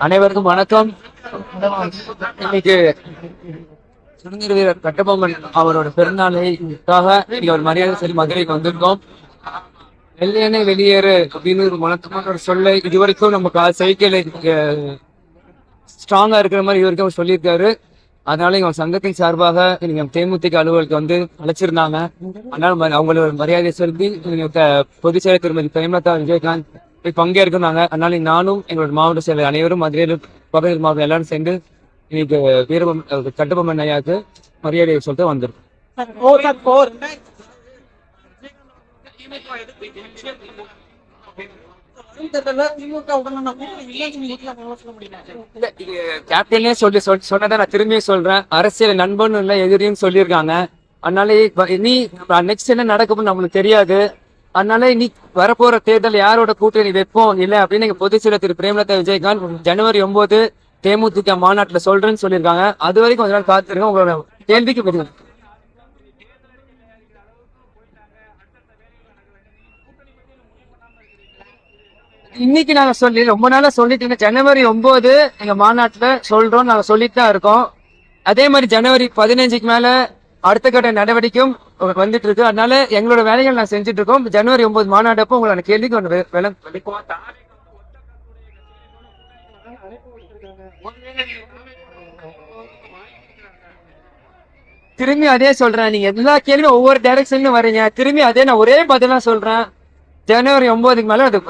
அனைவருக்கும் வணக்கம். இன்னைக்கு சுதந்திர வீரர் கட்டபொம்மன் அவரோட பிறந்தநாளைக்காக இன்னைக்கு ஒரு மரியாதை சொல்லி மதுரைக்கு வந்திருக்கோம். வெள்ளையனே வெளியேறு அப்படின்னு ஒரு முழக்கமான ஒரு சொல்ல இதுவரைக்கும் நம்ம சைக்கிள் ஸ்ட்ராங்கா இருக்கிற மாதிரி இது வரைக்கும் அவர் சொல்லியிருக்காரு. அதனால எங்க சங்கத்தின் சார்பாக நீங்க தேமுதிக அலுவலருக்கு வந்து அழைச்சிருந்தாங்க. அதனால அவங்களோட மரியாதை சொல்லி பொதுச் செயலர் திருமதி பிரேமலதா விஜயகாந்த் போய் பங்கேற்கிறாங்க. அதனால நானும் எங்களோட மாவட்ட செயலர் அனைவரும் மதுரையில் பகுதியில் மாவட்டம் எல்லாரும் சேர்ந்து இன்னைக்கு வீரபொம்மன் கட்டபொம்மன் ஐயாவுக்கு மரியாதையை சொல்லிட்டு வந்திருக்கோம். கேப்டனே சொன்னதை நான் திரும்பியும் சொல்றேன். அரசியல் நண்பன் இல்ல எதிரியும் சொல்லியிருக்காங்க. அதனால நீ நெக்ஸ்ட் என்ன நடக்கும் நம்மளுக்கு தெரியாது. அதனால நீ வரப்போற தேர்தல் யாரோட கூட்டணி வைப்போம் இல்ல அப்படின்னு எங்க பொதுச் செயலர் திரு பிரேமலதா விஜயகாந்த் ஜனவரி 9 தேமுதிக மாநாட்டுல சொல்றேன்னு சொல்லியிருக்காங்க. அது வரைக்கும் கொஞ்ச நாள் காத்திருக்கோம். உங்களோட கேள்விக்கு பதில். இன்னைக்கு நாங்க ரொம்ப நாளா சொல்லிட்டு ஜனவரி 9 எங்க மாநாட்டுல சொல்றோம். நாங்க சொல்லிட்டு தான் இருக்கோம். அதே மாதிரி ஜனவரி 15க்கு மேல அடுத்த கட்ட நடவடிக்கையும் வந்துட்டு இருக்கு. அதனால எங்களோட வேலைகள் நான் செஞ்சுட்டு இருக்கோம். ஜனவரி 9 மாநாட்டப்போ உங்களோட கேள்விக்கு திரும்பி அதே சொல்றேன். நீங்க எல்லா கேள்வியும் ஒவ்வொரு டைரக்ஷன்லயும் வரீங்க. திரும்பி அதே நான் ஒரே பதிலா சொல்றேன். ஜனவரி 9க்கு மேல அது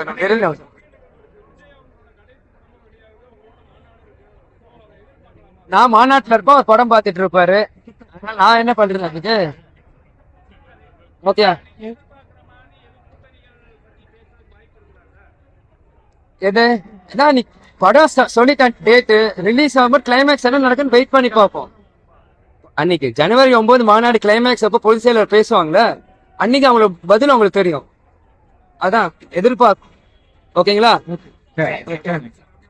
நான் மாநாட்டுல இருப்போம். அவர் படம் பார்த்துட்டு இருப்பாரு. நான் என்ன பண்றேன் அதுக்கு? ஓகே, எது நீ படம் சொல்லிட்டேன். டேட்டு ரிலீஸ் ஆகும்போது கிளைமேக்ஸ் என்ன நடக்குன்னு வெயிட் பண்ணி பார்ப்போம். அன்னைக்கு ஜனவரி 9 மாநாடு கிளைமேக்ஸ் அப்போ பொதுச் செயலர் பேசுவாங்களே, அன்னைக்கு அவங்களுக்கு பதில் அவங்களுக்கு தெரியும். அதான் எதிர்பார்ப்பு. ஓகேங்களா?